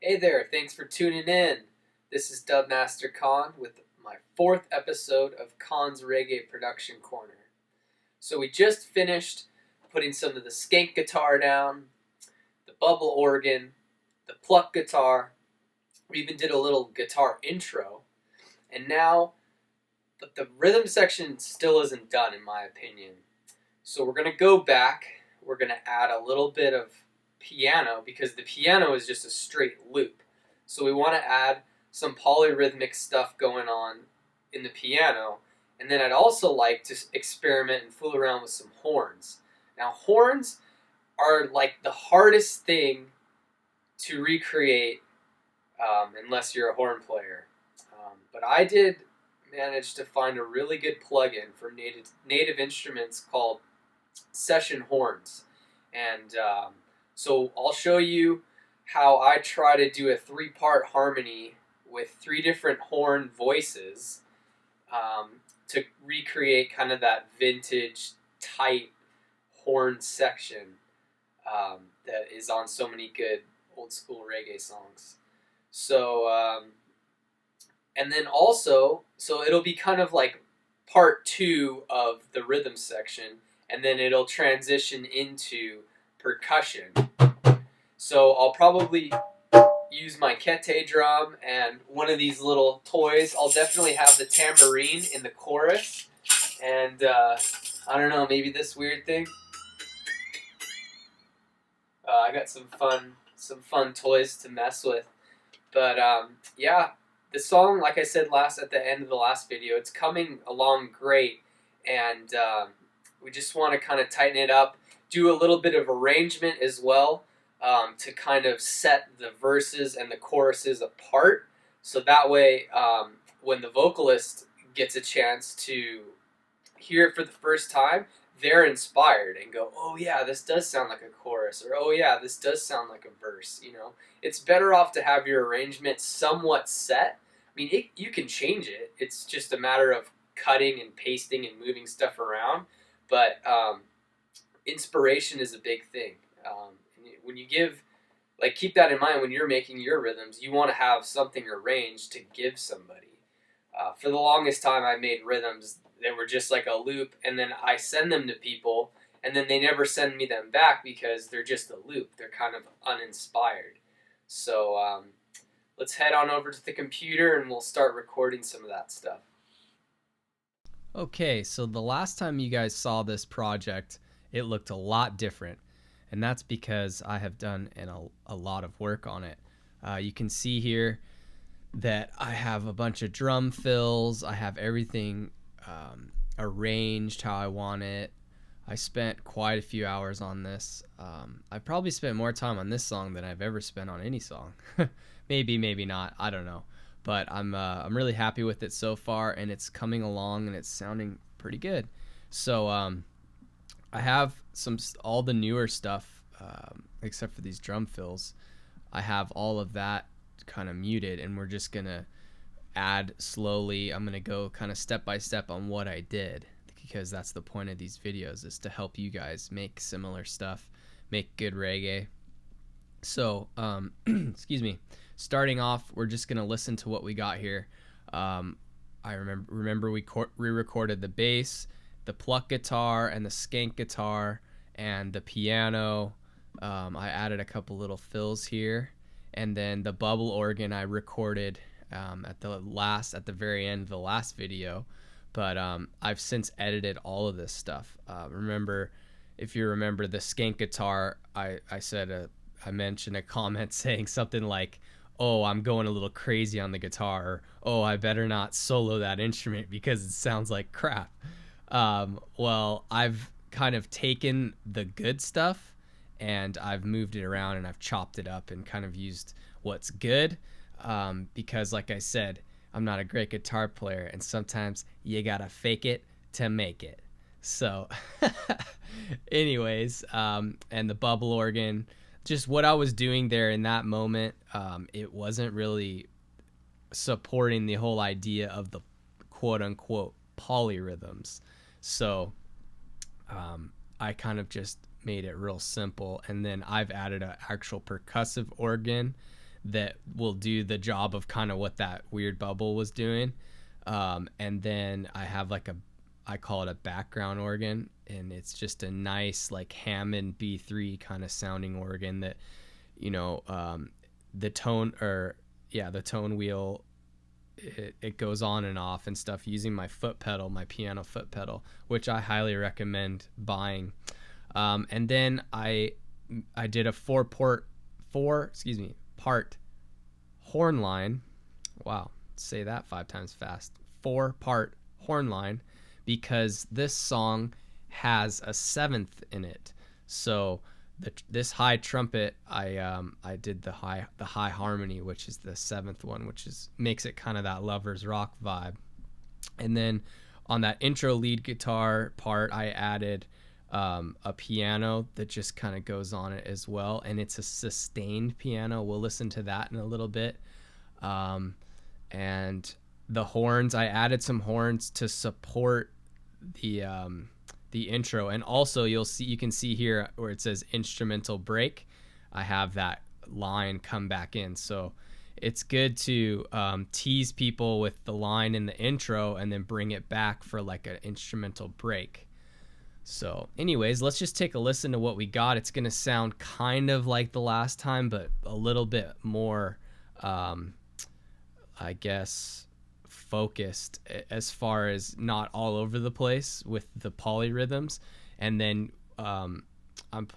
Hey there, thanks for tuning in. This is Dubmaster Kahn with my 4th episode of Kahn's Reggae Production Corner. So we just finished putting some of the skank guitar down, the bubble organ, the pluck guitar. We even did a little guitar intro. And now, but the rhythm section still isn't done in my opinion. So we're going to go back. We're going to add a little bit of piano because the piano is just a straight loop. So we want to add some polyrhythmic stuff going on in the piano. And then I'd also like to experiment and fool around with some horns. Now horns are like the hardest thing to recreate unless you're a horn player. But I did manage to find a really good plugin for native instruments called Session Horns. And so I'll show you how I try to do a 3-part harmony with 3 different horn voices to recreate kind of that vintage, tight horn section that is on so many good old school reggae songs. So, and then also, so it'll be kind of like part 2 of the rhythm section, and then it'll transition into percussion. So I'll probably use my kete drum and one of these little toys. I'll definitely have the tambourine in the chorus, and I don't know, maybe this weird thing. I got some fun toys to mess with. But yeah, the song, like I said at the end of the last video, it's coming along great, and we just want to kind of tighten it up, do a little bit of arrangement as well to kind of set the verses and the choruses apart, so that way when the vocalist gets a chance to hear it for the first time, they're inspired and go, oh yeah, this does sound like a chorus, or oh yeah, this does sound like a verse. You know, it's better off to have your arrangement somewhat set. I mean, you can change it. It's just a matter of cutting and pasting and moving stuff around. But inspiration is a big thing. When you give, like, keep that in mind when you're making your rhythms. You want to have something arranged to give somebody. For the longest time, I made rhythms that were just like a loop, and then I send them to people, and then they never send me them back because they're just a loop. They're kind of uninspired. So let's head on over to the computer and we'll start recording some of that stuff. Okay, so the last time you guys saw this project, it looked a lot different, and that's because I have done a lot of work on it. You can see here that I have a bunch of drum fills. I have everything arranged how I want it. I spent quite a few hours on this. I probably spent more time on this song than I've ever spent on any song. maybe not, I don't know. But I'm really happy with it so far, and it's coming along and it's sounding pretty good. So I have all the newer stuff except for these drum fills. I have all of that kind of muted, and we're just gonna add slowly. I'm gonna go kind of step by step on what I did, because that's the point of these videos, is to help you guys make similar stuff, make good reggae. So excuse me, starting off, we're just gonna listen to what we got here. I remember we re-recorded the bass, the pluck guitar, and the skank guitar, and the piano. I added a couple little fills here, and then the bubble organ I recorded at the very end of the last video. But I've since edited all of this stuff. If you remember the skank guitar, I mentioned a comment saying something like, oh, I'm going a little crazy on the guitar, or oh, I better not solo that instrument because it sounds like crap. Well, I've kind of taken the good stuff and I've moved it around and I've chopped it up and kind of used what's good, because like I said, I'm not a great guitar player, and sometimes you gotta fake it to make it. So anyways, and the bubble organ, just what I was doing there in that moment, it wasn't really supporting the whole idea of the quote-unquote polyrhythms. So I kind of just made it real simple, and then I've added an actual percussive organ that will do the job of kind of what that weird bubble was doing. And then I have like I call it a background organ, and it's just a nice like Hammond B3 kind of sounding organ that, you know, the tone wheel, it goes on and off and stuff using my foot pedal, my piano foot pedal, which I highly recommend buying. And then I did a part horn line. Wow, say that 5 times fast. 4-part horn line, because this song has a 7th in it. So this high trumpet, I did the high harmony, which is the 7th one, which makes it kind of that Lovers Rock vibe. And then on that intro lead guitar part, I added a piano that just kind of goes on it as well, and it's a sustained piano. We'll listen to that in a little bit. And the horns, I added some horns to support the intro, and also you can see here where it says instrumental break, I have that line come back in. So it's good to tease people with the line in the intro and then bring it back for like an instrumental break. So anyways, let's just take a listen to what we got. It's going to sound kind of like the last time, but a little bit more, I guess, focused as far as not all over the place with the polyrhythms. And then I'm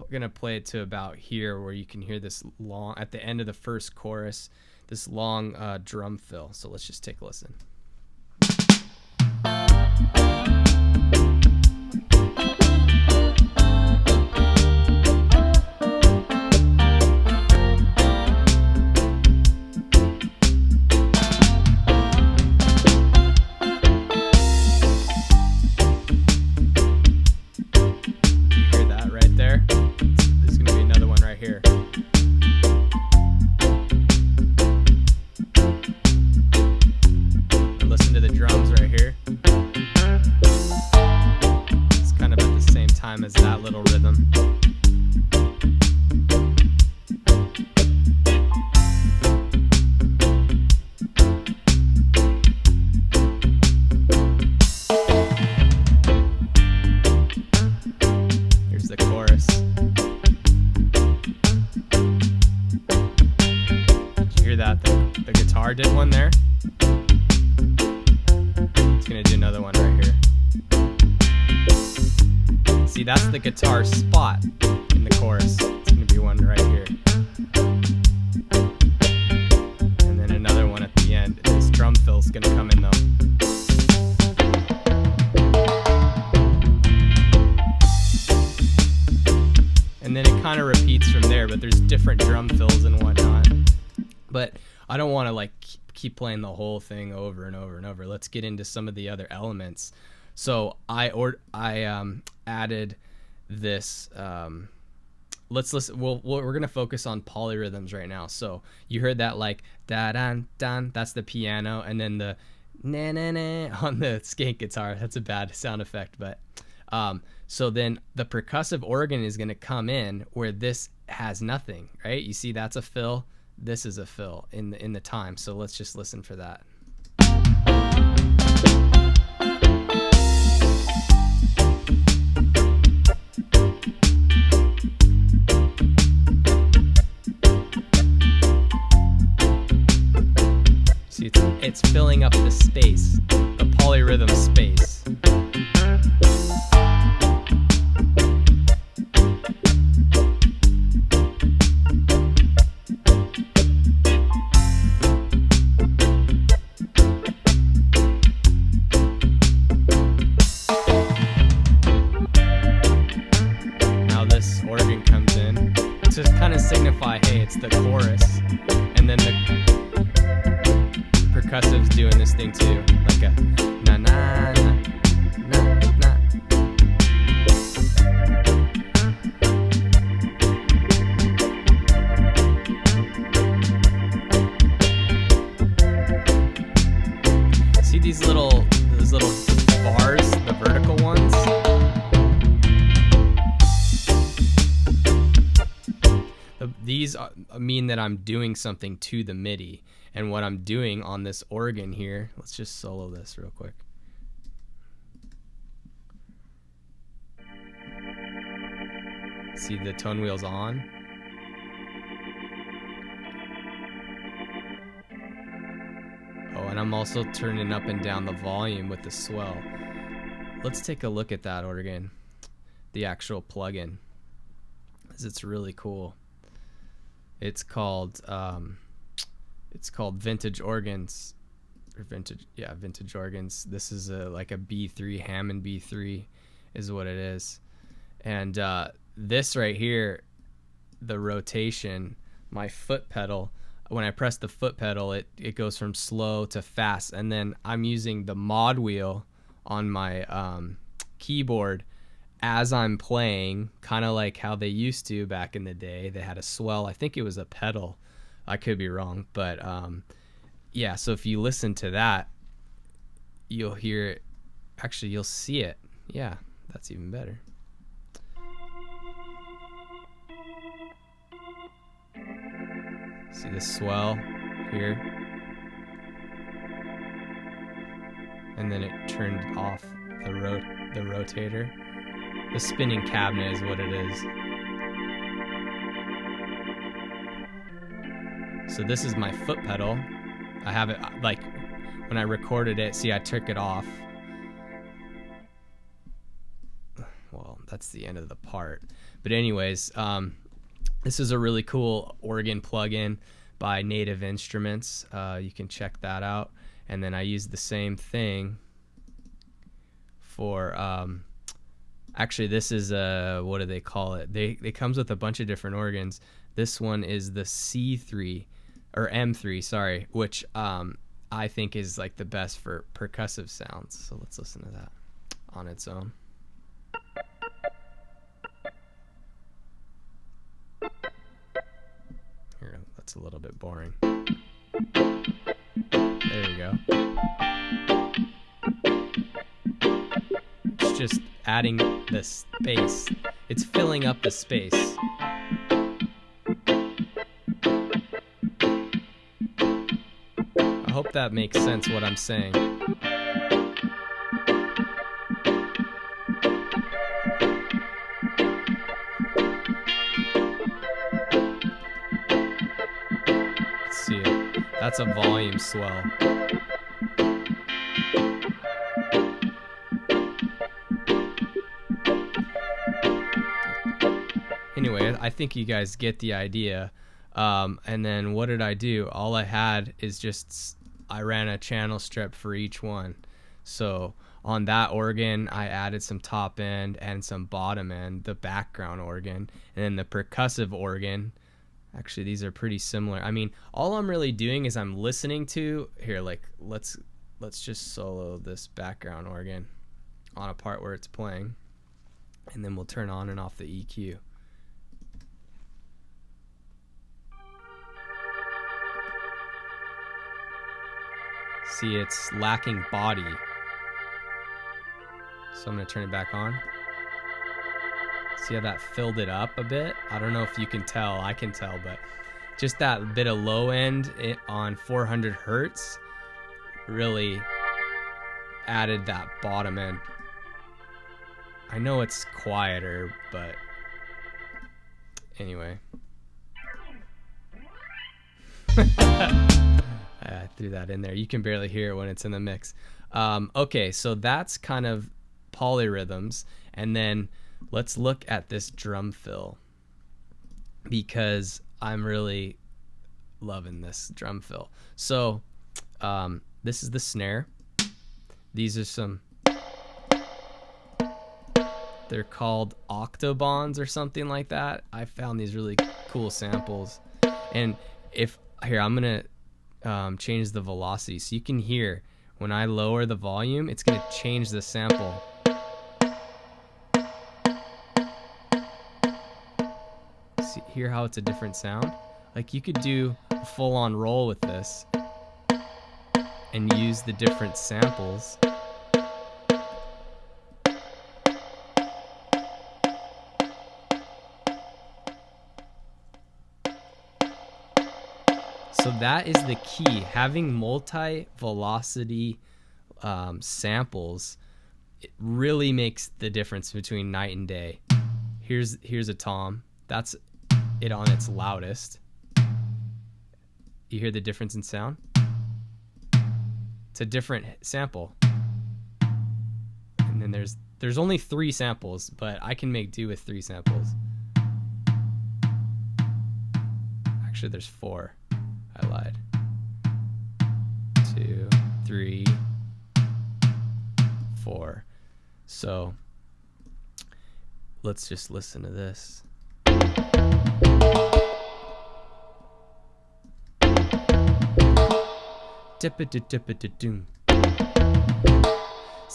going to play it to about here, where you can hear this long, at the end of the first chorus, this long drum fill. So let's just take a listen. As that little rhythm. Here's the chorus. Did you hear that? The guitar did one there. It's gonna do another one right here. See, that's the guitar spot in the chorus. It's going to be one right here. And then another one at the end. This drum fill's going to come in though. And then it kind of repeats from there, but there's different drum fills and whatnot. But I don't want to like keep playing the whole thing over and over and over. Let's get into some of the other elements. So I added this. Let's listen. We're gonna focus on polyrhythms right now. So you heard that like da dan dan. That's the piano, and then the na na na on the skank guitar. That's a bad sound effect, but so then the percussive organ is gonna come in where this has nothing, right? You see, that's a fill. This is a fill in the time. So let's just listen for that. It's filling up the space, the polyrhythm space. Now this organ comes in to kind of signify, hey, it's the chorus, and then the percussive's doing this thing too, like a na na na na na. See those little bars, the vertical ones? these mean that I'm doing something to the MIDI. And what I'm doing on this organ here, let's just solo this real quick. See the tone wheels on? Oh, and I'm also turning up and down the volume with the swell. Let's take a look at that organ, the actual plugin, because it's really cool. It's called Vintage Organs, or Vintage Organs. This is like a B3, Hammond B3 is what it is. And this right here, the rotation, my foot pedal, when I press the foot pedal, it goes from slow to fast. And then I'm using the mod wheel on my keyboard as I'm playing, kind of like how they used to back in the day. They had a swell. I think it was a pedal. I could be wrong. But yeah, so if you listen to that, you'll hear it. Actually, you'll see it. Yeah, that's even better. See the swell here? And then it turned off the rotator. The spinning cabinet is what it is. So this is my foot pedal. I have it, like, when I recorded it, see I took it off. Well, that's the end of the part. But anyways, this is a really cool organ plugin by Native Instruments. You can check that out. And then I use the same thing for, actually this is what do they call it? It comes with a bunch of different organs. This one is the C3, or M3, sorry, which I think is like the best for percussive sounds. So let's listen to that on its own. Here, that's a little bit boring. There you go. It's just adding the space. It's filling up the space. I hope that makes sense what I'm saying. See it. That's a volume swell. Anyway, I think you guys get the idea. And then what did I do? All I had is just, I ran a channel strip for each one. So on that organ, I added some top end and some bottom end, the background organ, and then the percussive organ. Actually, these are pretty similar. I mean, all I'm really doing is I'm listening to, here, like, let's just solo this background organ on a part where it's playing, and then we'll turn on and off the EQ. See, it's lacking body. So I'm going to turn it back on. See how that filled it up a bit? I don't know if you can tell. I can tell, but just that bit of low end on 400 hertz really added that bottom end. I know it's quieter, but anyway. I threw that in there. You can barely hear it when it's in the mix. Okay, so that's kind of polyrhythms. And then let's look at this drum fill, because I'm really loving this drum fill. So this is the snare. These are some, they're called octobons or something like that. I found these really cool samples. And if, here, I'm going to change the velocity so you can hear when I lower the volume, it's going to change the sample. See, hear how it's a different sound? Like, you could do a full-on roll with this and use the different samples. So that is the key. Having multi-velocity samples, it really makes the difference between night and day. Here's a tom. That's it on its loudest. You hear the difference in sound? It's a different sample. And then there's only 3 samples, but I can make do with 3 samples. Actually, there's 4. I lied. 2, 3, 4. So let's just listen to this.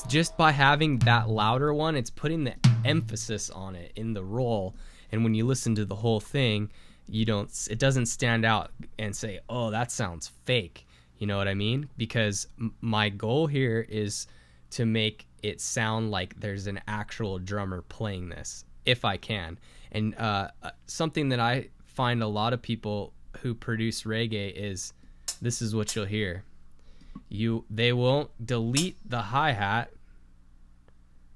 Just by having that louder one, it's putting the emphasis on it in the roll, and when you listen to the whole thing, it doesn't stand out and say, oh, that sounds fake. You know what I mean? Because my goal here is to make it sound like there's an actual drummer playing this, if I can. And something that I find a lot of people who produce reggae is, this is what you'll hear. They won't delete the hi-hat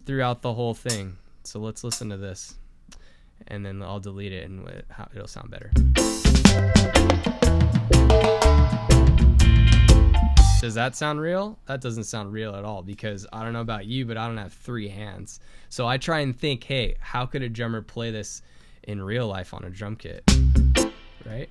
throughout the whole thing. So let's listen to this, and then I'll delete it, and it'll sound better. Does that sound real? That doesn't sound real at all, because I don't know about you, but I don't have 3 hands. So I try and think, hey, how could a drummer play this in real life on a drum kit, right?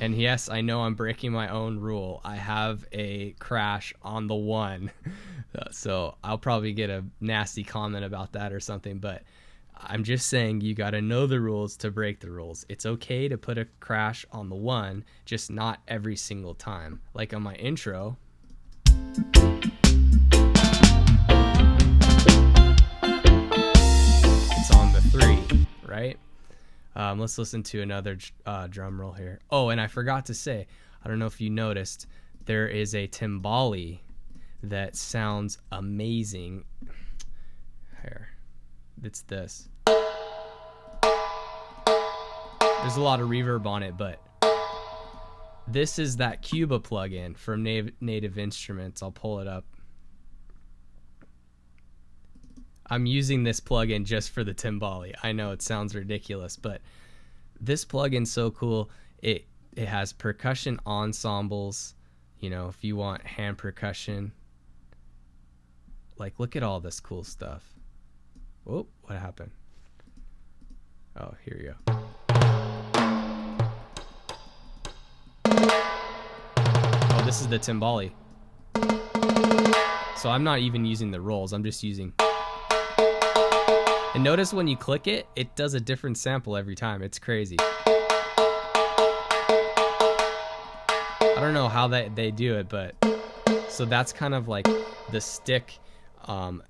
And yes, I know I'm breaking my own rule. I have a crash on the 1. So I'll probably get a nasty comment about that or something, but I'm just saying you got to know the rules to break the rules. It's okay to put a crash on the 1, just not every single time. Like on my intro. It's on the 3, right? Let's listen to another drum roll here. Oh, and I forgot to say, I don't know if you noticed, there is a timbale that sounds amazing. Here, it's this. There's a lot of reverb on it, but this is that Cuba plugin from Native Instruments. I'll pull it up. I'm using this plugin just for the timbale. I know it sounds ridiculous, but this plugin's so cool. It has percussion ensembles. You know, if you want hand percussion, like look at all this cool stuff. Whoa, what happened? Oh, here you go. Oh, this is the timbale. So I'm not even using the rolls. I'm just using. And notice when you click it, it does a different sample every time. It's crazy. I don't know how they do it, but so that's kind of like the stick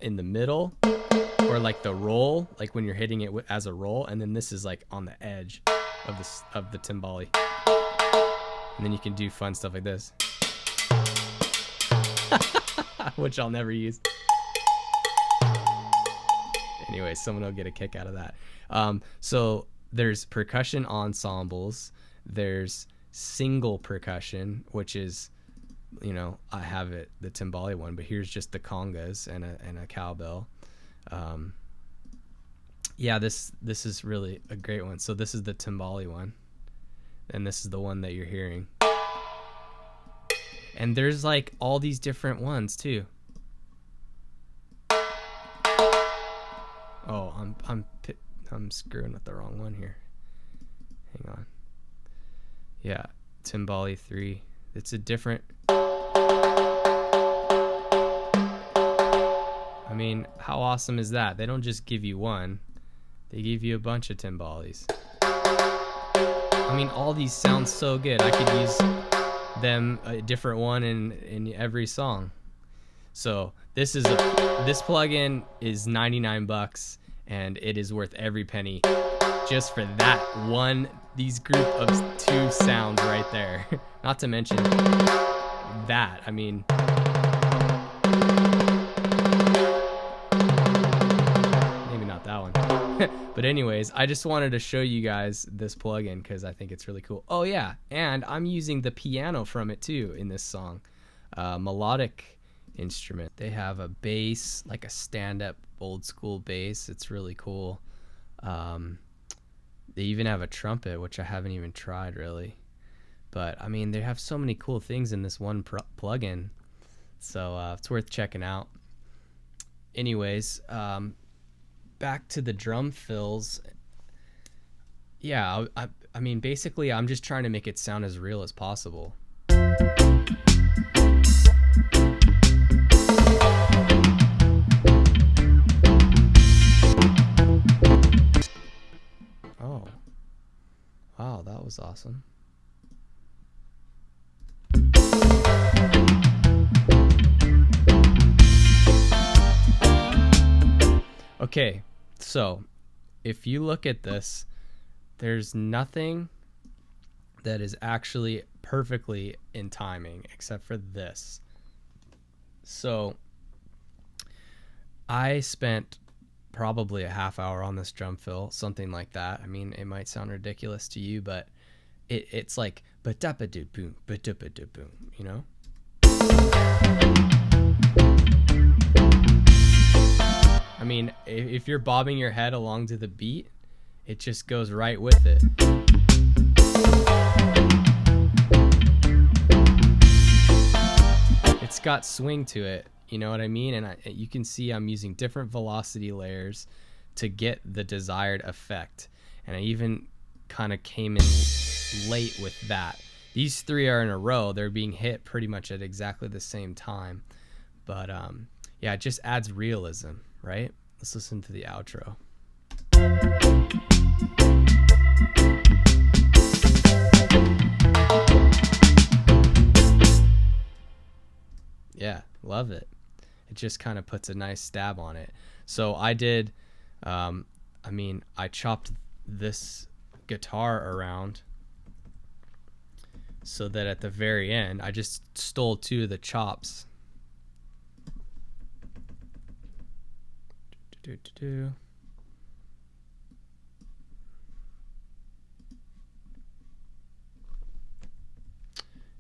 in the middle, or like the roll, like when you're hitting it as a roll, and then this is like on the edge of the timbale. And then you can do fun stuff like this, which I'll never use. Anyway, someone will get a kick out of that. So there's percussion ensembles. There's single percussion, which is, you know, I have it, the timbale one, but here's just the congas and a cowbell. Yeah, this is really a great one. So this is the timbale one, and this is the one that you're hearing. And there's like all these different ones too. Oh, I'm screwing with the wrong one here. Hang on. Yeah, timbale 3. It's a different. I mean, how awesome is that? They don't just give you one; they give you a bunch of timbales. I mean, all these sound so good. I could use them a different one in every song. So this plugin is $99, and it is worth every penny just for these group of 2 sounds right there. Not to mention that. I mean, maybe not that one. But anyways, I just wanted to show you guys this plugin because I think it's really cool. Oh yeah, and I'm using the piano from it too in this song. Melodic instrument. They have a bass, like a stand-up old school bass. It's really cool. They even have a trumpet, which I haven't even tried really. But I mean, they have so many cool things in this one plugin, so it's worth checking out. Anyways, back to the drum fills. Yeah, I mean, basically, I'm just trying to make it sound as real as possible. Oh, wow, that was awesome. Okay, so if you look at this, there's nothing that is actually perfectly in timing except for this. So I spent probably a half hour on this drum fill, something like that. I mean, it might sound ridiculous to you, but it's like ba-da-ba-do-boom, ba-da-ba-do-boom, you know? I mean, if you're bobbing your head along to the beat, it just goes right with it. It's got swing to it, you know what I mean? And you can see I'm using different velocity layers to get the desired effect. And I even kind of came in late with that. These 3 are in a row. They're being hit pretty much at exactly the same time. But yeah, it just adds realism, right? Let's listen to the outro. Yeah, love it. It just kind of puts a nice stab on it. So I did, I mean, I chopped this guitar around so that at the very end, I just stole 2 of the chops.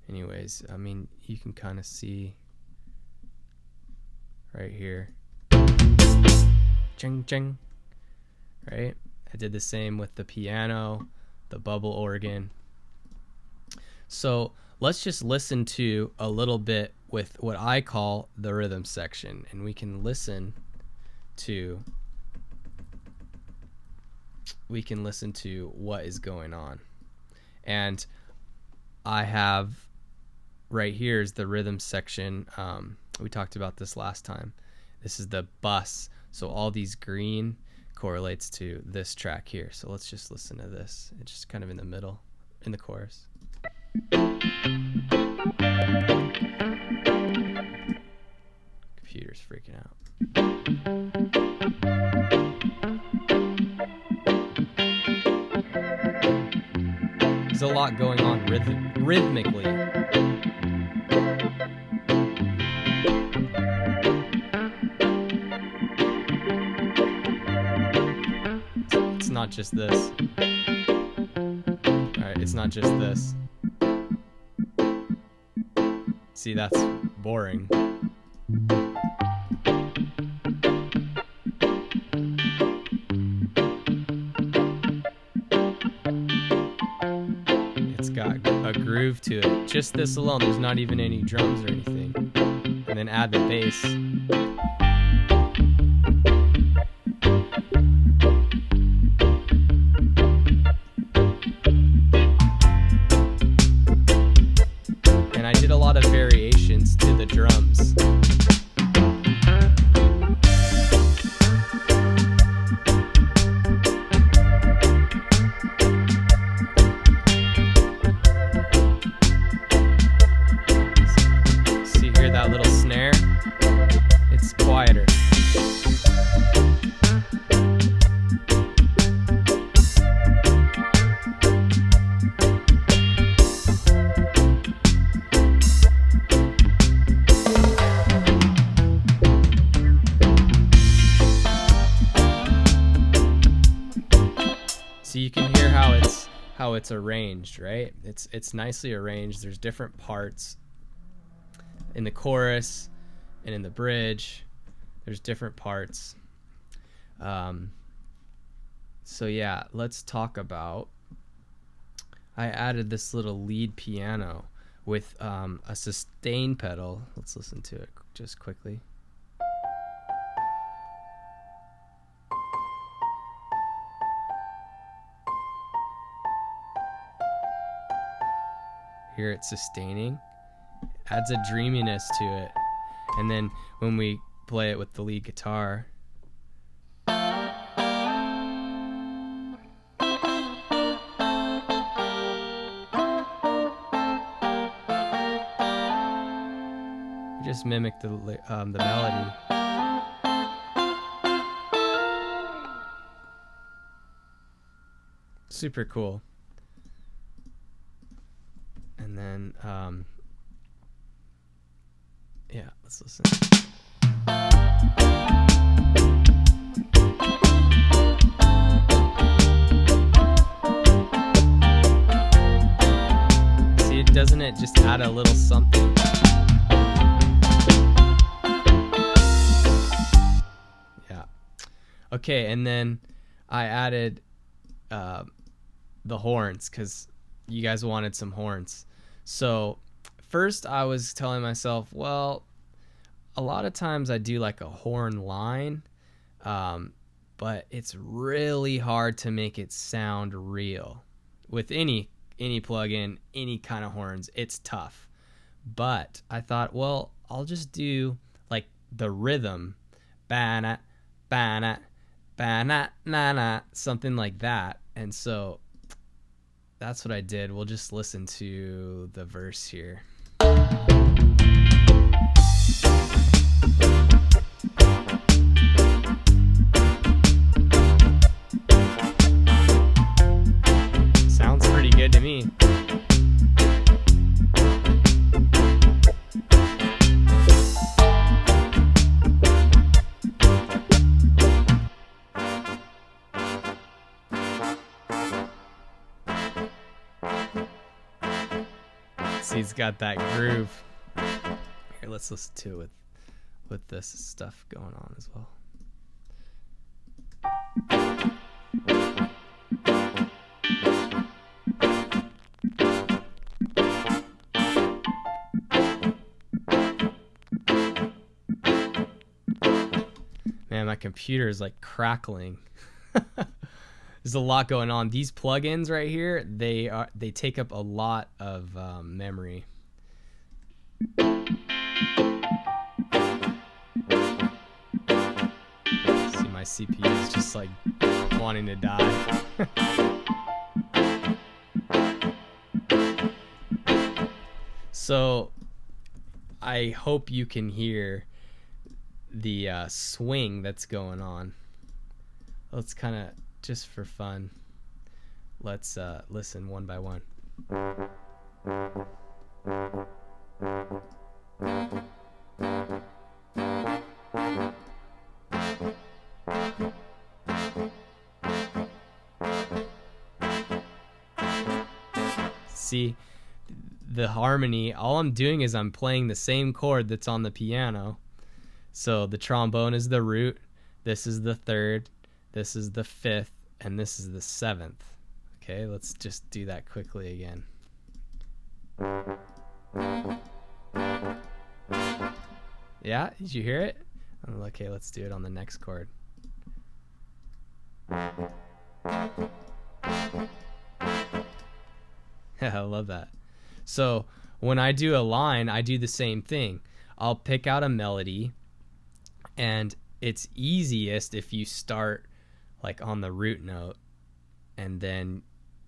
Anyways, I mean, you can kind of see right here, ching ching, right? I did the same with the piano, the bubble organ. So let's just listen to a little bit with what I call the rhythm section, and we can listen to what is going on. And I have right here is the rhythm section. We talked about this last time. This is the bus, so all these green correlates to this track here. So let's just listen to this. It's just kind of in the middle, in the chorus. Computer's freaking out. There's a lot going on rhythmically. It's not just this. Alright, it's not just this. See, that's boring. It's got a groove to it. Just this alone, there's not even any drums or anything. And then add the bass. And I did a lot of variations to the drums. See, hear that little snare? It's quieter. how it's arranged, right? It's nicely arranged. There's different parts in the chorus and in the bridge. There's different parts. So yeah, let's talk about, I added this little lead piano with a sustain pedal. Let's listen to it just quickly. Hear it sustaining, adds a dreaminess to it. And then when we play it with the lead guitar, we just mimic the melody. Super cool. And then, yeah, let's listen. See, doesn't it just add a little something? Yeah. Okay, and then I added the horns because you guys wanted some horns. So first I was telling myself, well, a lot of times I do like a horn line, but it's really hard to make it sound real. With any plugin, any kind of horns, it's tough. But I thought, well, I'll just do like the rhythm, ba-na, ba-na, ba-na, na-na, something like that. And so that's what I did. We'll just listen to the verse here. Sounds pretty good to me. See, he's got that groove. Here, let's listen to it with this stuff going on as well. Man, my computer is like crackling. There's a lot going on. These plugins right here, they take up a lot of memory. See, my CPU is just like wanting to die. So I hope you can hear the swing that's going on. Let's kind of, just for fun, let's listen one by one. See, the harmony, all I'm doing is I'm playing the same chord that's on the piano. So the trombone is the root, this is the third, this is the fifth, and this is the seventh. Okay, let's just do that quickly again. Yeah, did you hear it? Okay, let's do it on the next chord. I love that. So when I do a line, I do the same thing. I'll pick out a melody, and it's easiest if you start like on the root note, and then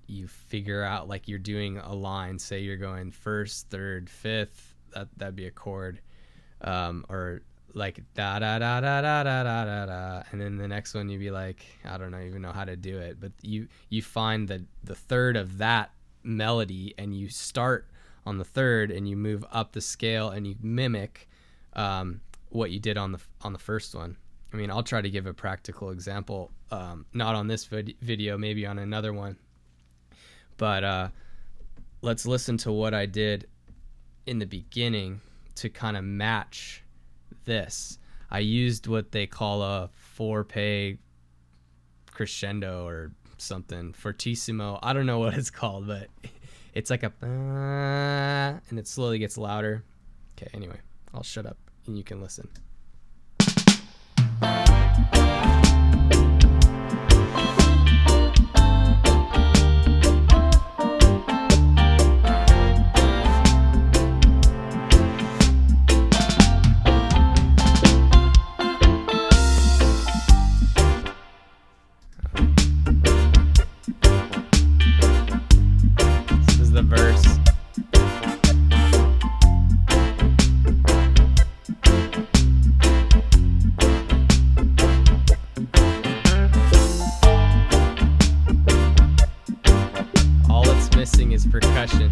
you figure out like you're doing a line. Say you're going first, third, fifth. That'd be a chord, or like da da da da da da da da da, and then the next one you'd be like, I don't even know how to do it, but you find the third of that melody, and you start on the third, and you move up the scale, and you mimic what you did on the first one. I mean, I'll try to give a practical example, not on this video, maybe on another one. But let's listen to what I did in the beginning to kind of match this. I used what they call a 4-pay crescendo or something, fortissimo. I don't know what it's called, but it's like a and it slowly gets louder. Okay, anyway, I'll shut up and you can listen. This is the verse. All it's missing is percussion.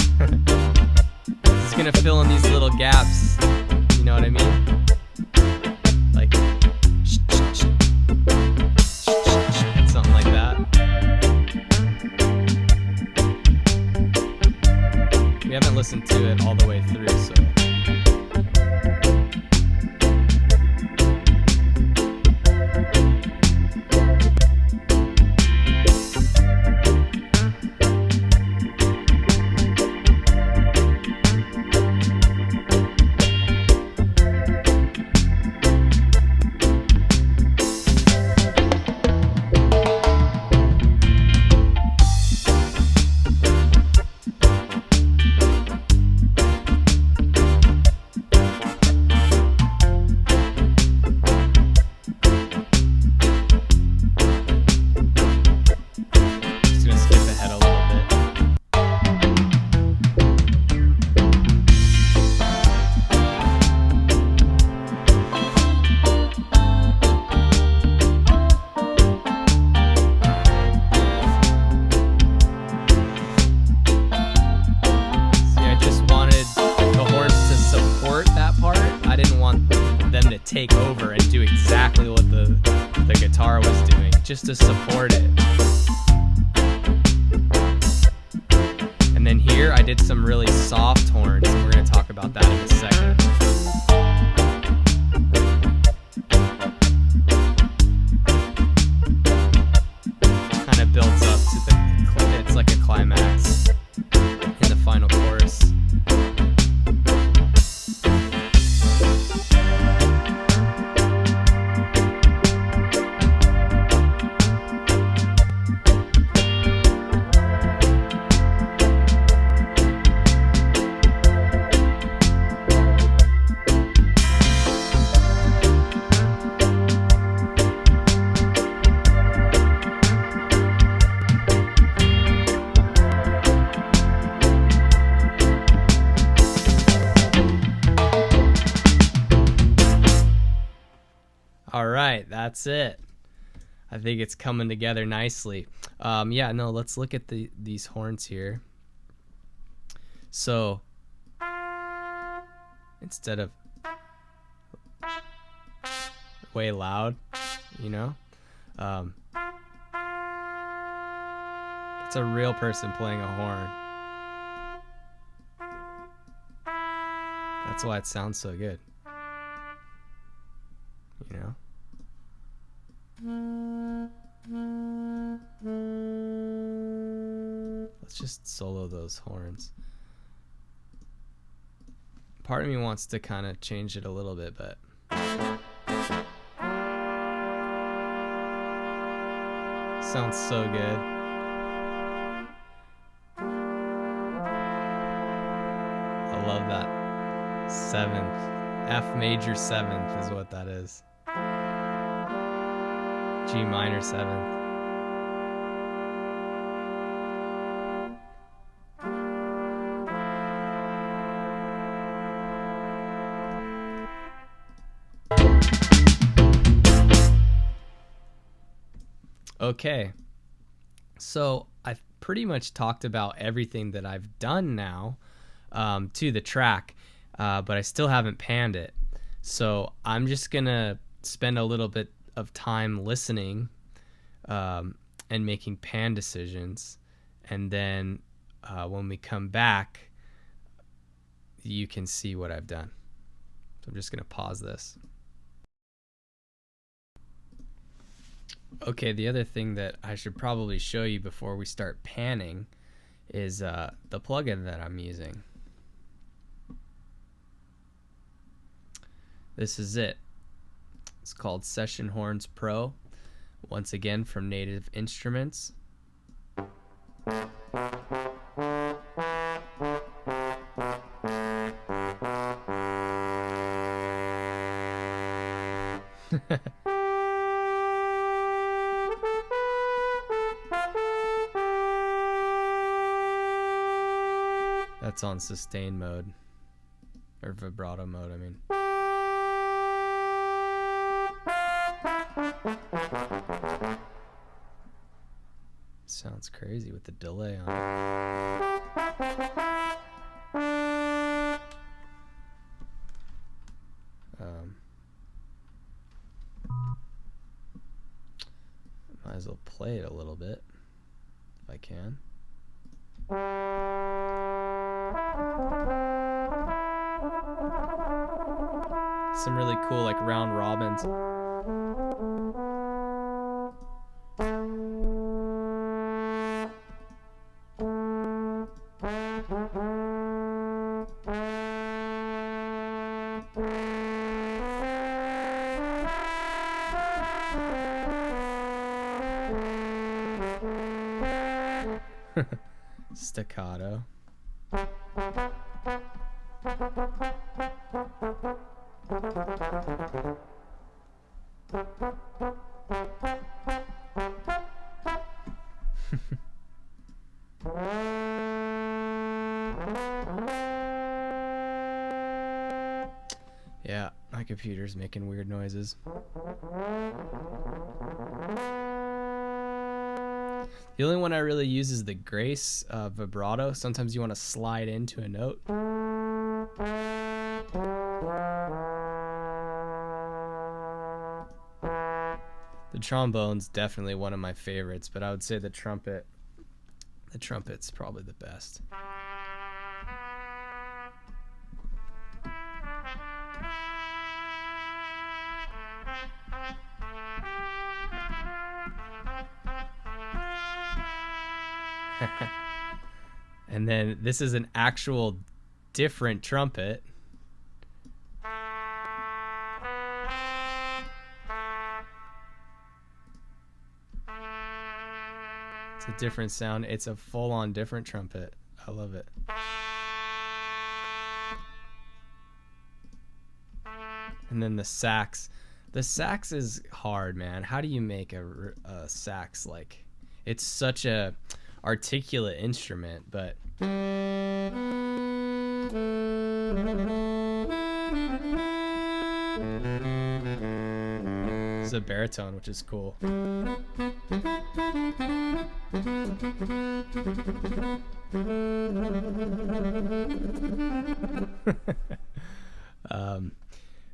This is gonna fill in these little gaps. You know what I mean? Like something like that. We haven't listened to it all the way through, so. Just gonna skip ahead a little bit. See, I just wanted the horns to support that part. I didn't want them to take over and do exactly what the guitar was doing, just to support it. And then here I did some really soft horns, and we're going to talk about that in a second. Kind of builds up to it's like a climax in the final chorus. All right, that's it. I think it's coming together nicely. Yeah, no, let's look at these horns here. So instead of way loud, you know, it's a real person playing a horn. That's why it sounds so good. You know? Let's just solo those horns. Part of me wants to kind of change it a little bit, but sounds so good. I love that seventh. F major seventh is what that is. G minor seventh. Okay, so I've pretty much talked about everything that I've done now to the track, but I still haven't panned it. So I'm just gonna spend a little bit of time listening and making pan decisions, and then when we come back, you can see what I've done. So I'm just going to pause this. Okay, the other thing that I should probably show you before we start panning is the plugin that I'm using. This is it. It's called Session Horns Pro. Once again, from Native Instruments. That's on sustain mode, or vibrato mode, I mean. Sounds crazy with the delay on it. Might as well play it a little bit if I can. Some really cool like round robins. Staccato. Yeah, my computer's making weird noises. The only one I really use is the Grace vibrato. Sometimes you want to slide into a note. The trombone's definitely one of my favorites, but I would say the trumpet's probably the best. And then this is an actual different trumpet. It's a different sound. It's a full-on different trumpet. I love it. And then the sax. The sax is hard, man. How do you make a sax like? It's such a articulate instrument, but it's a baritone, which is cool.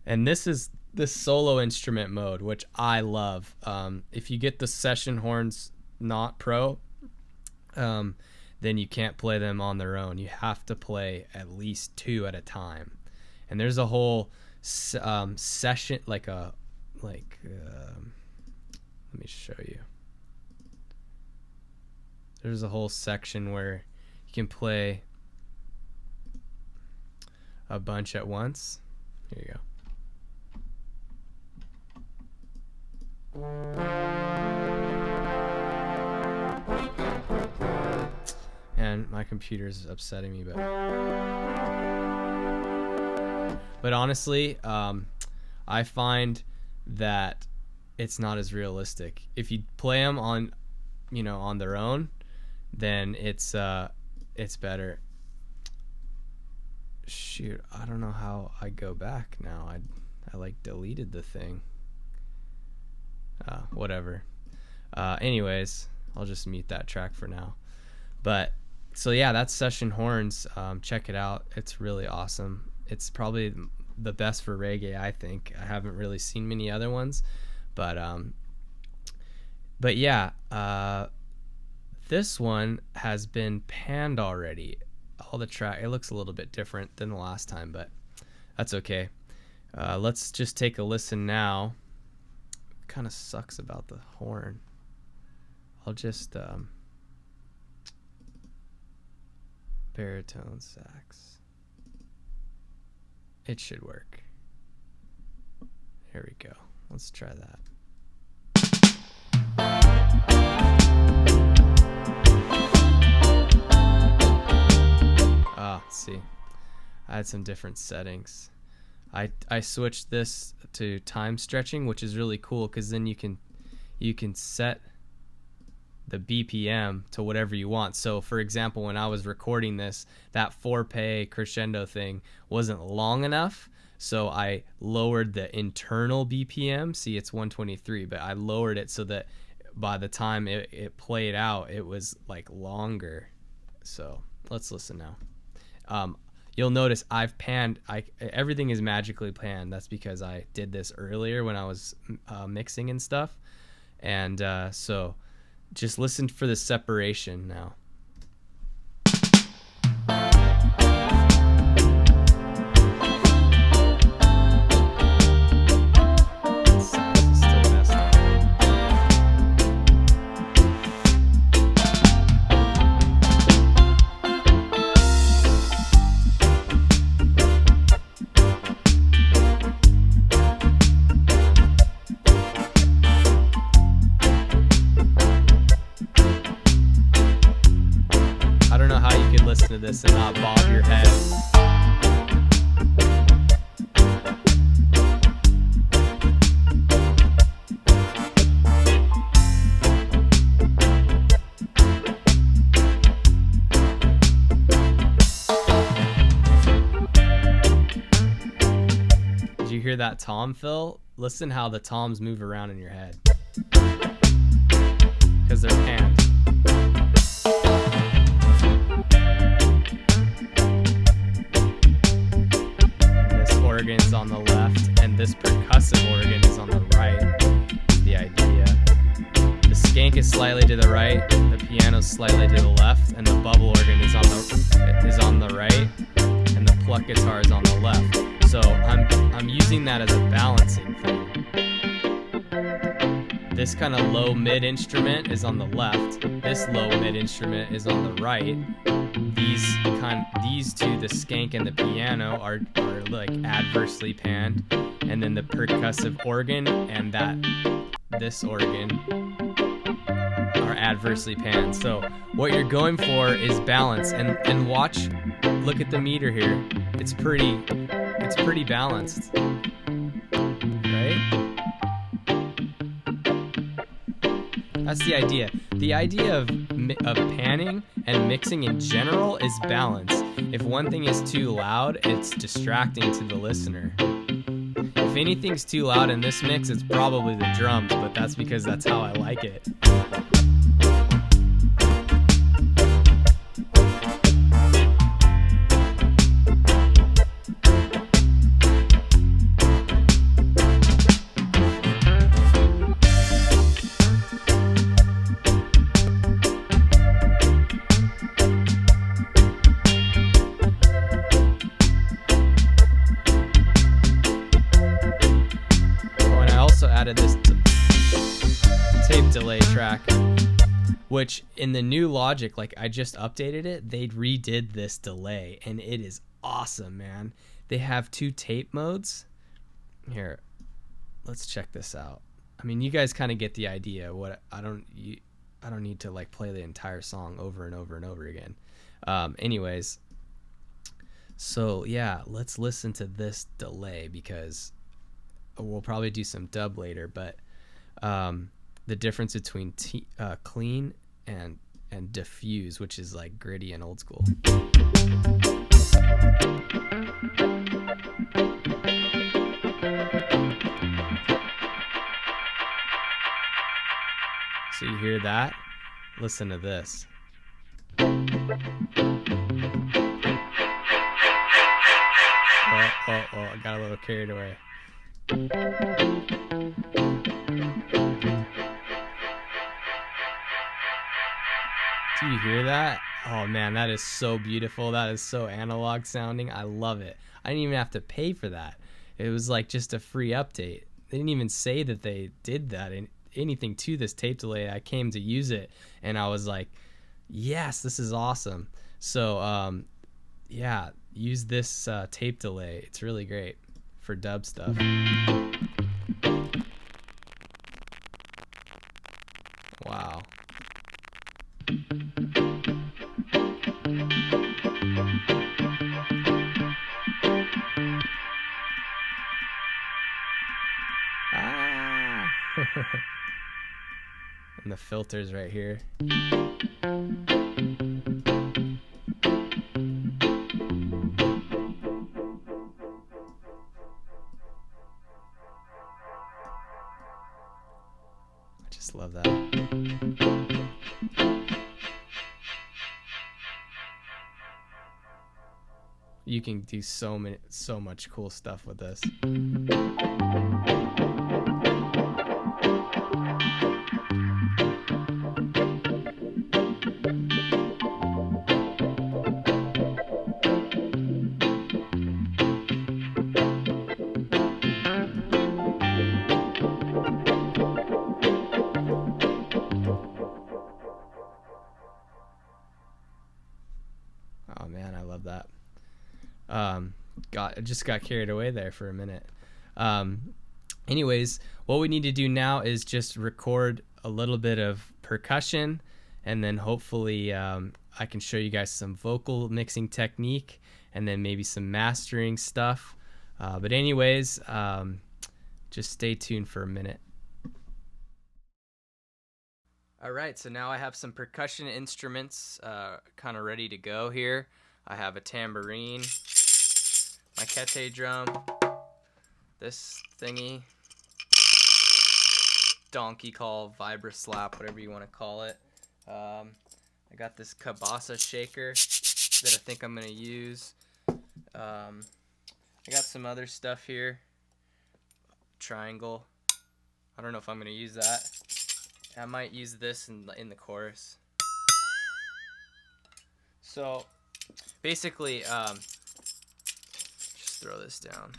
And this is the solo instrument mode, which I love. If you get the Session Horns not Pro, then you can't play them on their own. You have to play at least 2 at a time. And there's a whole session, let me show you. There's a whole section where you can play a bunch at once. Here you go. And my computer's upsetting me, but honestly, I find that it's not as realistic. If you play them on, on their own, then it's better. Shoot, I don't know how I go back now. I like deleted the thing. Whatever. Anyways, I'll just mute that track for now. But so yeah, that's Session Horns. Check it out. It's really awesome. It's probably the best for reggae, I think. I haven't really seen many other ones, but yeah, this one has been panned already. All the track, it looks a little bit different than the last time, but that's okay. Let's just take a listen now. Kind of sucks about the horn. I'll just baritone sax. It should work. Here we go. Let's try that. Let's see. I had some different settings. I switched this to time stretching, which is really cool because then you can set the BPM to whatever you want. So for example, when I was recording this, that 4-pay crescendo thing wasn't long enough, so I lowered the internal BPM. See, it's 123, but I lowered it so that by the time it played out, it was like longer. So let's listen now. You'll notice I've panned, everything is magically panned. That's because I did this earlier when I was mixing and stuff. And so just listen for the separation now. To this and not bob your head. Did you hear that tom fill? Listen how the toms move around in your head because they're panned. Organ is on the left and this percussive organ is on the right. The idea. The skank is slightly to the right, the piano is slightly to the left, and the bubble organ is on the right, and the pluck guitar is on the left. So I'm using that as a balancing thing. This kind of low mid instrument is on the left. This low mid instrument is on the right. These two, the skank and the piano, are like adversely panned, and then the percussive organ and this organ are adversely panned. So what you're going for is balance, and watch, look at the meter here. It's pretty balanced, right? That's the idea. The idea of panning and mixing in general is balance. If one thing is too loud, it's distracting to the listener. If anything's too loud in this mix, it's probably the drums, but that's because that's how I like it. This tape delay track, which in the new Logic, like I just updated it, they redid this delay and it is awesome, man. They have 2 tape modes. Here, let's check this out. I mean, you guys kind of get the idea. I don't need to like play the entire song over and over and over again. Anyways, so yeah, let's listen to this delay because we'll probably do some dub later, but the difference between clean and diffuse, which is like gritty and old school. So you hear that? Listen to this. Oh, I got a little carried away. Do you hear that? Oh man, that is so beautiful. That is so analog sounding. I love it. I didn't even have to pay for that. It was like just a free update. They didn't even say that they did that in anything to this tape delay. I came to use it and I was like, yes, this is awesome. So yeah, use this tape delay. It's really great for dub stuff. Wow. Ah. And the filters right here. I just love that. You can do so much cool stuff with this. Oh man, I love that. I just got carried away there for a minute. Anyways, what we need to do now is just record a little bit of percussion, and then hopefully I can show you guys some vocal mixing technique, and then maybe some mastering stuff. But anyways, just stay tuned for a minute. All right, so now I have some percussion instruments kind of ready to go here. I have a tambourine, my kete drum, this thingy, donkey call, vibra slap, whatever you want to call it. I got this cabasa shaker that I think I'm going to use. I got some other stuff here. Triangle. I don't know if I'm going to use that. I might use this in the chorus. So basically, just throw this down.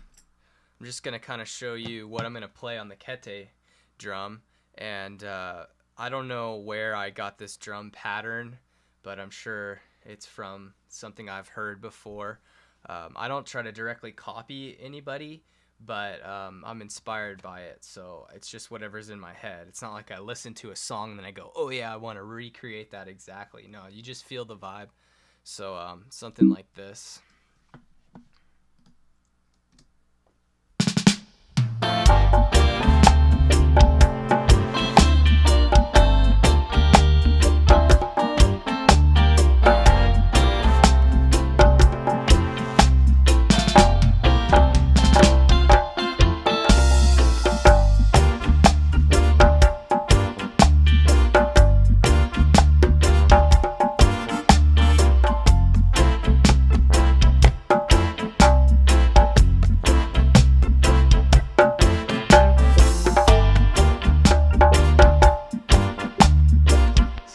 I'm just gonna kind of show you what I'm gonna play on the kete drum, and I don't know where I got this drum pattern, but I'm sure it's from something I've heard before. I don't try to directly copy anybody, but I'm inspired by it, so it's just whatever's in my head. It's not like I listen to a song and then I go, oh yeah, I want to recreate that exactly. No, you just feel the vibe. So something like this.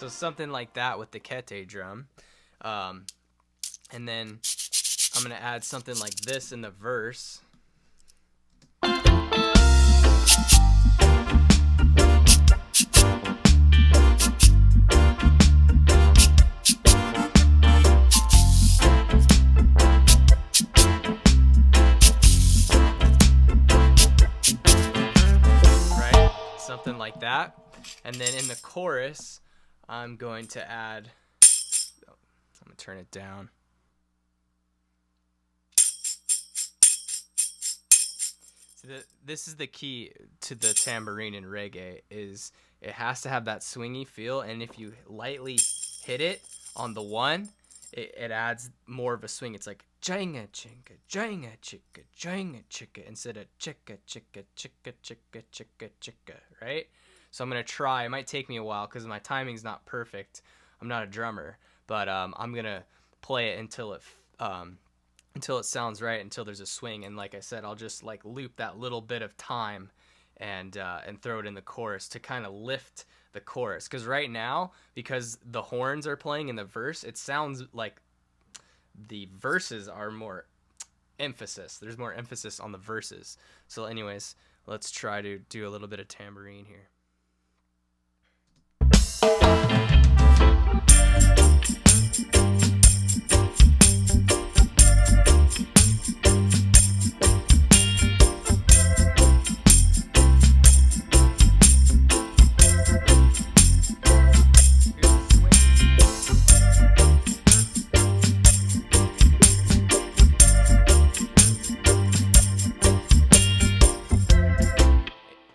So something like that with the kete drum. And then I'm going to add something like this in the verse. Right? Something like that. And then in the chorus, I'm going to add, I'm going to turn it down. So this is the key to the tambourine in reggae, is it has to have that swingy feel, and if you lightly hit it on the one, it adds more of a swing. It's like janga chinka, janga chicka, janga chicka, instead of chicka chicka chicka chicka chicka chicka, right? So I'm going to try. It might take me a while because my timing's not perfect. I'm not a drummer, but I'm going to play it until it sounds right, until there's a swing. And like I said, I'll just like loop that little bit of time and throw it in the chorus to kind of lift the chorus. Because right now, because the horns are playing in the verse, it sounds like the verses are more emphasis. There's more emphasis on the verses. So anyways, let's try to do a little bit of tambourine here.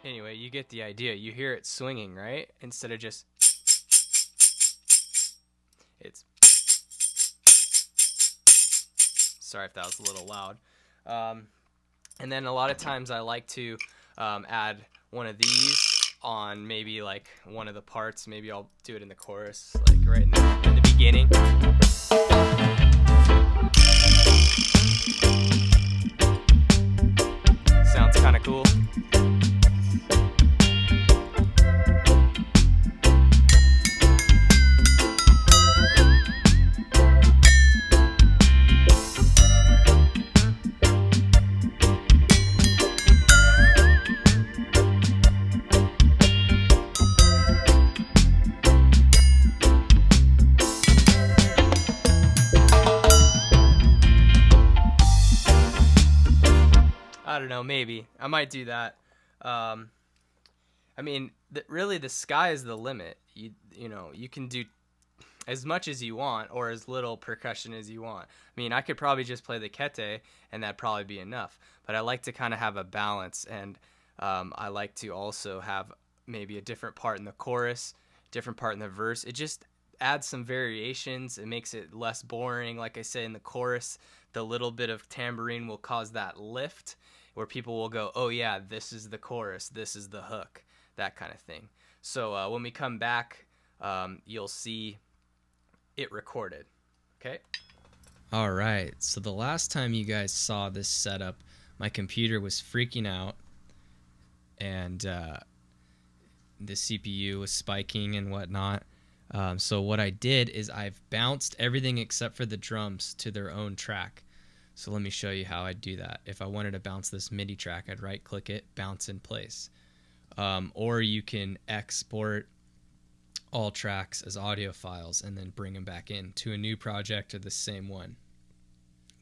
Anyway, you get the idea. You hear it swinging, right? Instead of just... It's... Sorry if that was a little loud. And then a lot of times I like to add one of these on maybe like one of the parts. Maybe I'll do it in the chorus, like right in the beginning. Sounds kind of cool. I don't know, maybe. I might do that. I mean, really the sky is the limit. You know, you can do as much as you want or as little percussion as you want. I mean, I could probably just play the kete and that'd probably be enough. But I like to kind of have a balance, and I like to also have maybe a different part in the chorus, different part in the verse. It just adds some variations. It makes it less boring. Like I say, in the chorus, the little bit of tambourine will cause that lift where people will go, oh yeah, this is the chorus, this is the hook, that kind of thing. So when we come back, you'll see it recorded. Okay? All right, so the last time you guys saw this setup, my computer was freaking out, and the CPU was spiking and whatnot. So what I did is I've bounced everything except for the drums to their own track. So let me show you how I'd do that. If I wanted to bounce this MIDI track, I'd right click it, bounce in place. Or you can export all tracks as audio files and then bring them back in to a new project or the same one.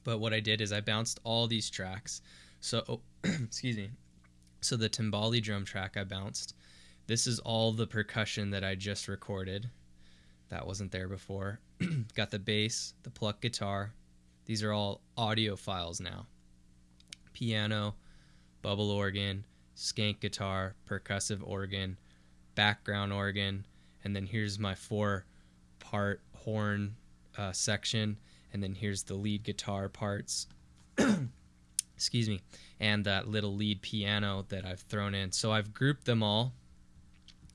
But what I did is I bounced all these tracks. So, excuse me. So the timbale drum track I bounced. This is all the percussion that I just recorded. That wasn't there before. Got the bass, the pluck guitar. These are all audio files now. Piano, bubble organ, skank guitar, percussive organ, background organ, and then here's my 4-part horn section, and then here's the lead guitar parts. Excuse me. And that little lead piano that I've thrown in. So I've grouped them all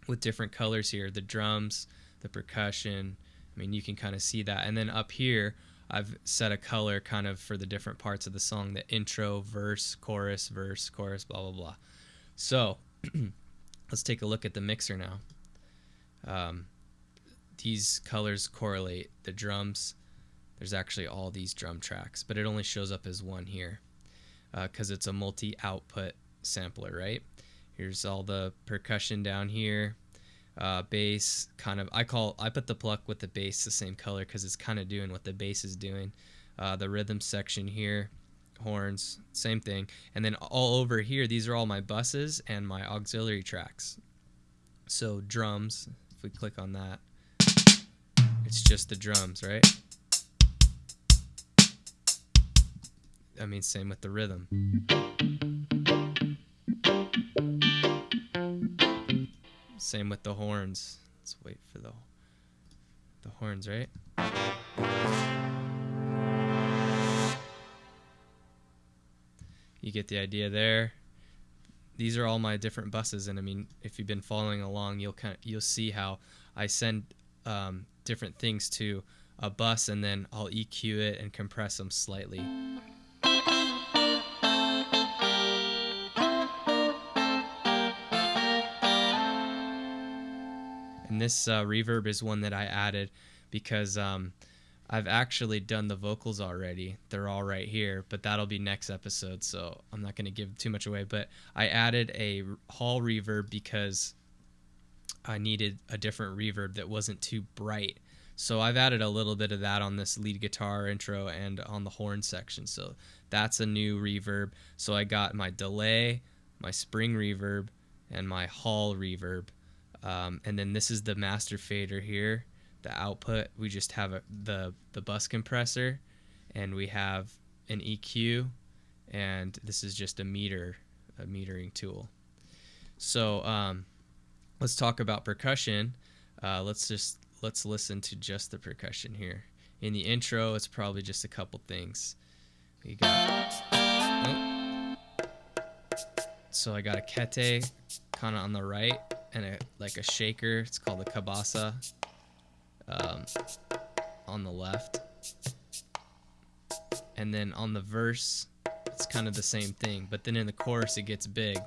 with different colors here. The drums, the percussion. I mean, you can kind of see that. And then up here, I've set a color kind of for the different parts of the song, the intro, verse, chorus, blah, blah, blah. So let's take a look at the mixer now. These colors correlate. The drums, there's actually all these drum tracks, but it only shows up as one here because it's a multi-output sampler, right? Here's all the percussion down here. Bass, kind of, I put the pluck with the bass the same color because it's kind of doing what the bass is doing. The rhythm section here, horns, same thing. And then all over here, these are all my buses and my auxiliary tracks. So drums, if we click on that, it's just the drums, right? I mean, same with the rhythm. Same with the horns. Let's wait for the horns, right? You get the idea there. These are all my different buses, and I mean, if you've been following along, you'll see how I send different things to a bus, and then I'll EQ it and compress them slightly. and this reverb is one that I added because I've actually done the vocals already. They're all right here, but that'll be next episode, so I'm not going to give too much away. But I added a hall reverb because I needed a different reverb that wasn't too bright. So I've added a little bit of that on this lead guitar intro and on the horn section. So that's a new reverb. So I got my delay, my spring reverb, and my hall reverb. And then this is the master fader here, the output. We just have the bus compressor, and we have an EQ, and this is just a metering tool. So let's talk about percussion. Let's listen to just the percussion here. In the intro, it's probably just a couple things. We got, so I got a kete kind of on the right, and like a shaker. It's called a cabasa on the left. And then on the verse, it's kind of the same thing, but then in the chorus, it gets big.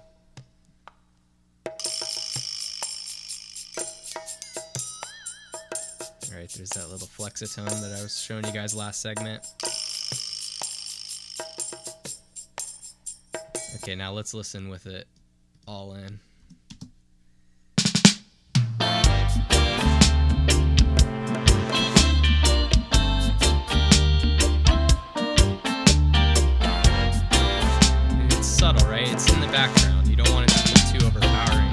Alright, there's that little flexitone that I was showing you guys last segment. Okay, now let's listen with it all in. It's subtle, right? It's in the background. You don't want it to be too overpowering.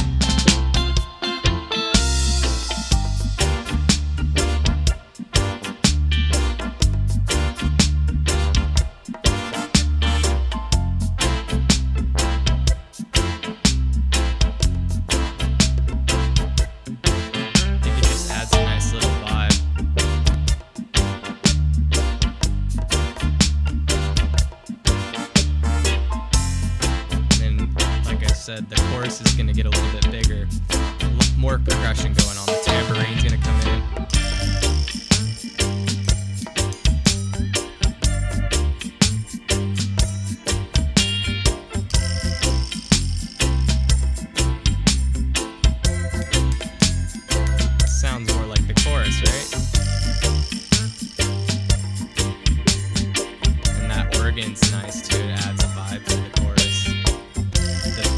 The chorus is going to get a little bit bigger, more percussion going on. The tambourine's going to come in. Sounds more like the chorus, right? And that organ's nice too, it adds a vibe to the chorus.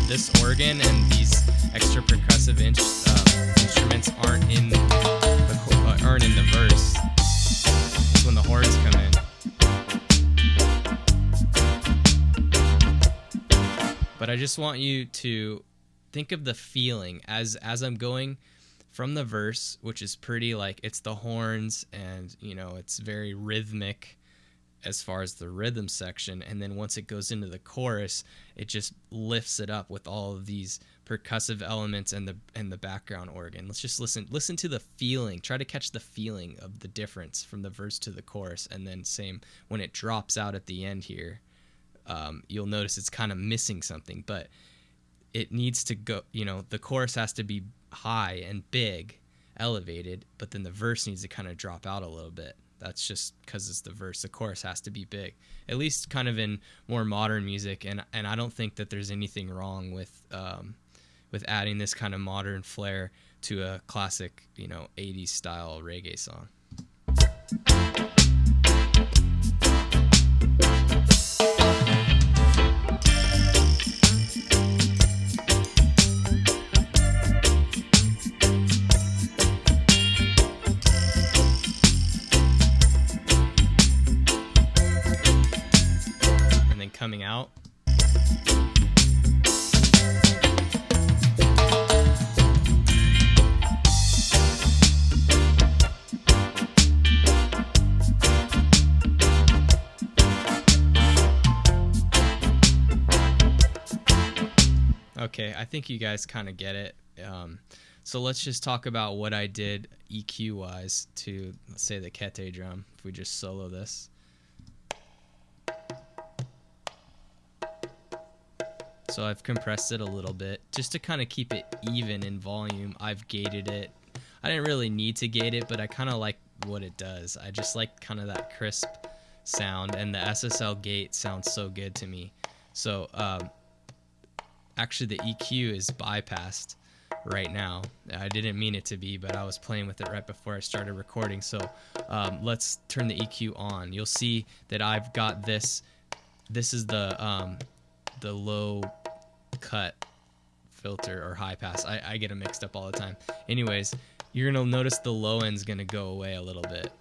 This organ and these extra percussive instruments aren't in the verse. It's when the horns come in. But I just want you to think of the feeling as I'm going from the verse, which is pretty like it's the horns and it's very rhythmic as far as the rhythm section, and then once it goes into the chorus, it just lifts it up with all of these percussive elements and the background organ. Let's just listen to the feeling. Try to catch the feeling of the difference from the verse to the chorus, and then same when it drops out at the end here. You'll notice it's kind of missing something, but it needs to go. The chorus has to be high and big, elevated, but then the verse needs to kind of drop out a little bit. That's just because it's the verse. The chorus has to be big, at least kind of in more modern music. And I don't think that there's anything wrong with adding this kind of modern flair to a classic, 80s style reggae song. Coming out. Okay, I think you guys kind of get it. So let's just talk about what I did EQ wise to, let's say, the kete drum. If we just solo this. So I've compressed it a little bit just to kind of keep it even in volume. I've gated it. I didn't really need to gate it, but I kind of like what it does. I just like kind of that crisp sound, and the SSL gate sounds so good to me. So actually the EQ is bypassed right now. I didn't mean it to be, but I was playing with it right before I started recording. So let's turn the EQ on. You'll see that I've got this. This is the low cut filter or high pass. I get them mixed up all the time. Anyways, you're gonna notice the low end's gonna go away a little bit.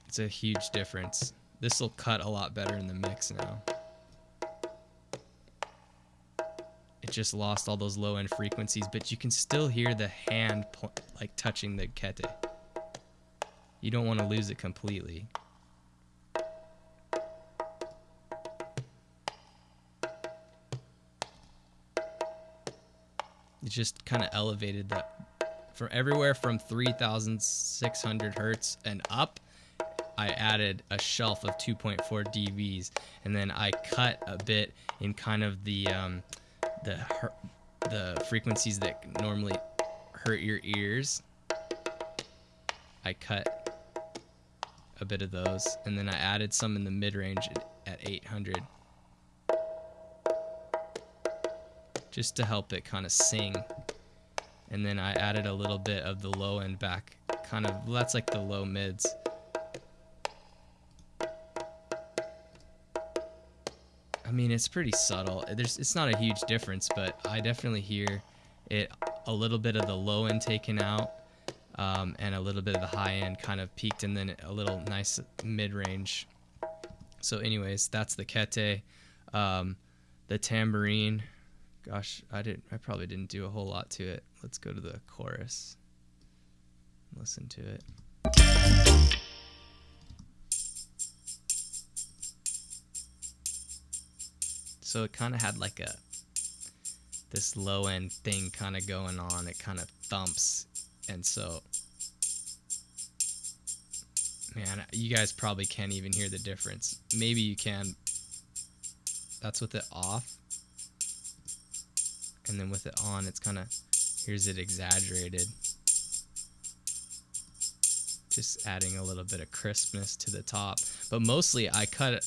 It's a huge difference. This will cut a lot better in the mix now. It just lost all those low end frequencies, but you can still hear the hand like touching the kete. You don't want to lose it completely. It just kind of elevated that from everywhere from 3,600 hertz and up. I added a shelf of 2.4 dBs, and then I cut a bit in kind of the frequencies that normally hurt your ears. I cut a bit of those, and then I added some in the mid-range at 800, just to help it kind of sing. And then I added a little bit of the low end back, kind of, that's like the low mids. I mean, it's pretty subtle. It's not a huge difference, but I definitely hear it, a little bit of the low end taken out, and a little bit of the high end kind of peaked, and then a little nice mid-range. So anyways, that's the kete. The tambourine, gosh, I probably didn't do a whole lot to it. Let's go to the chorus. Listen to it. So it kind of had like this low end thing kind of going on. It kind of thumps, and so, man, you guys probably can't even hear the difference. Maybe you can. That's with it off, and then with it on, it's kind of, here's it exaggerated. Just adding a little bit of crispness to the top, but mostly I cut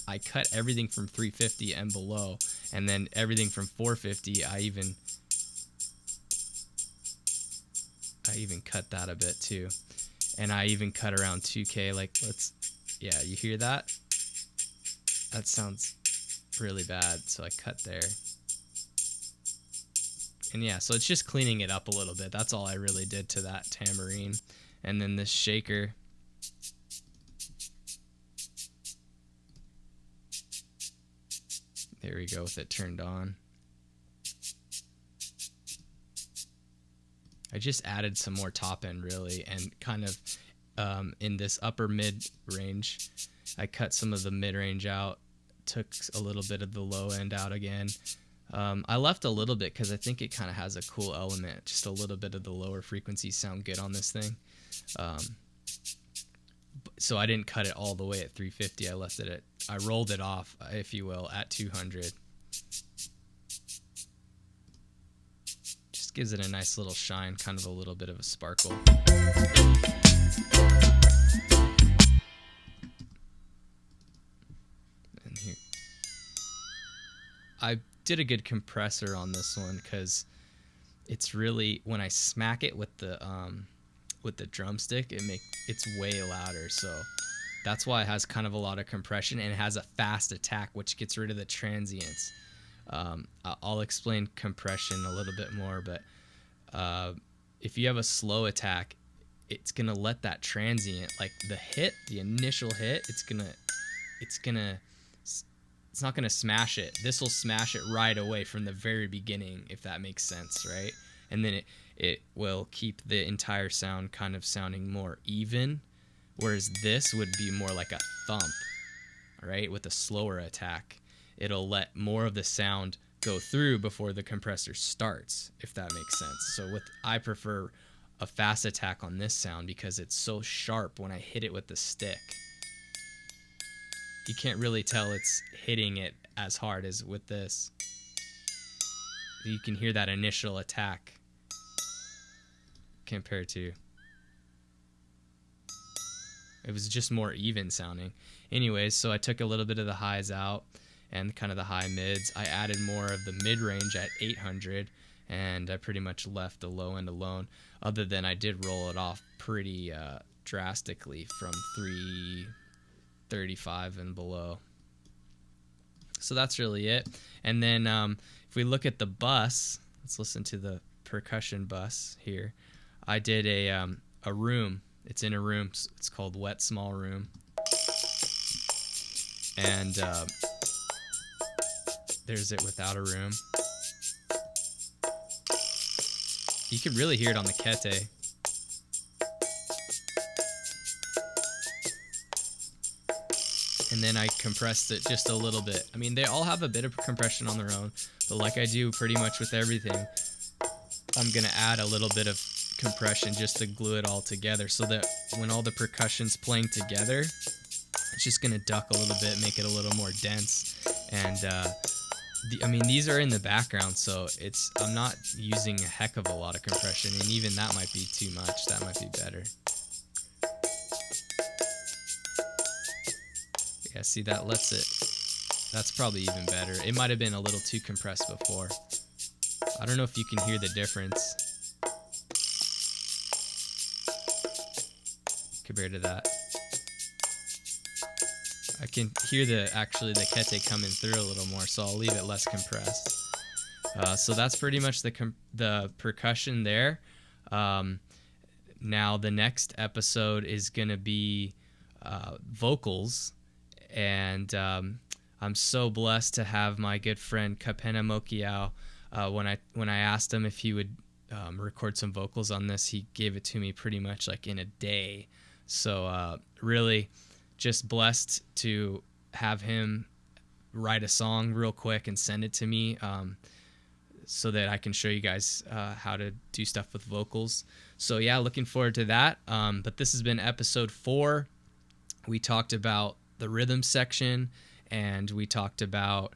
everything from 350 and below, and then everything from 450 I even cut that a bit too, and I even cut around 2K. Like, yeah, you hear that? That sounds really bad, so I cut there. And yeah, so it's just cleaning it up a little bit. That's all I really did to that tambourine. And then this shaker, there we go with it turned on. I just added some more top end really, and kind of in this upper mid range, I cut some of the mid range out, took a little bit of the low end out again. I left a little bit because I think it kind of has a cool element. Just a little bit of the lower frequencies sound good on this thing. So I didn't cut it all the way at 350. I left it I rolled it off, if you will, at 200. Just gives it a nice little shine, kind of a little bit of a sparkle. And here, I did a good compressor on this one because it's really, when I smack it with the drumstick, it's way louder. So that's why it has kind of a lot of compression, and it has a fast attack, which gets rid of the transients. I'll explain compression a little bit more, but if you have a slow attack, it's gonna let that transient, like the initial hit, it's not gonna smash it. This will smash it right away from the very beginning, if that makes sense, right? And then it will keep the entire sound kind of sounding more even, whereas this would be more like a thump, right? With a slower attack, it'll let more of the sound go through before the compressor starts, if that makes sense. So I prefer a fast attack on this sound because it's so sharp when I hit it with the stick. You can't really tell it's hitting it as hard as with this. You can hear that initial attack compared to, it was just more even sounding. Anyways, so I took a little bit of the highs out and kind of the high mids. I added more of the mid range at 800, and I pretty much left the low end alone, other than I did roll it off pretty drastically from 335 and below. So that's really it. And then if we look at the bus, let's listen to the percussion bus here. I did a room. It's in a room. It's called Wet Small Room. And there's it without a room. You can really hear it on the kete. And then I compressed it just a little bit. I mean, they all have a bit of compression on their own, but like I do pretty much with everything, I'm gonna add a little bit of compression just to glue it all together, so that when all the percussion's playing together, it's just gonna duck a little bit, make it a little more dense. And I mean, these are in the background, so I'm not using a heck of a lot of compression, and even that might be too much. That might be better. Yeah, see, that lets it. That's probably even better. It might have been a little too compressed before. I don't know if you can hear the difference compared to that. I can hear the kete coming through a little more, so I'll leave it less compressed. So that's pretty much the percussion there. Now the next episode is gonna be vocals, and I'm so blessed to have my good friend Kapena Mokiao. When I asked him if he would record some vocals on this, he gave it to me pretty much like in a day. So really just blessed to have him write a song real quick and send it to me, so that I can show you guys how to do stuff with vocals. So yeah, looking forward to that. But this has been episode 4. We talked about the rhythm section, and we talked about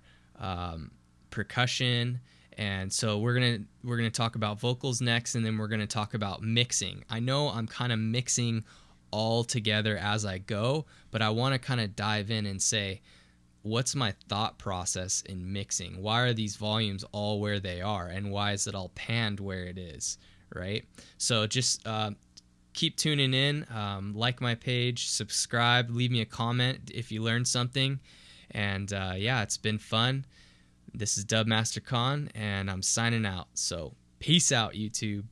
percussion, and so we're gonna talk about vocals next, and then we're gonna talk about mixing. I know I'm kind of mixing all together as I go, but I want to kind of dive in and say, what's my thought process in mixing? Why are these volumes all where they are, and why is it all panned where it is, right? So just keep tuning in, like my page, subscribe, leave me a comment if you learned something, and yeah, it's been fun. This is Dubmaster Kahn, and I'm signing out, so peace out, YouTube.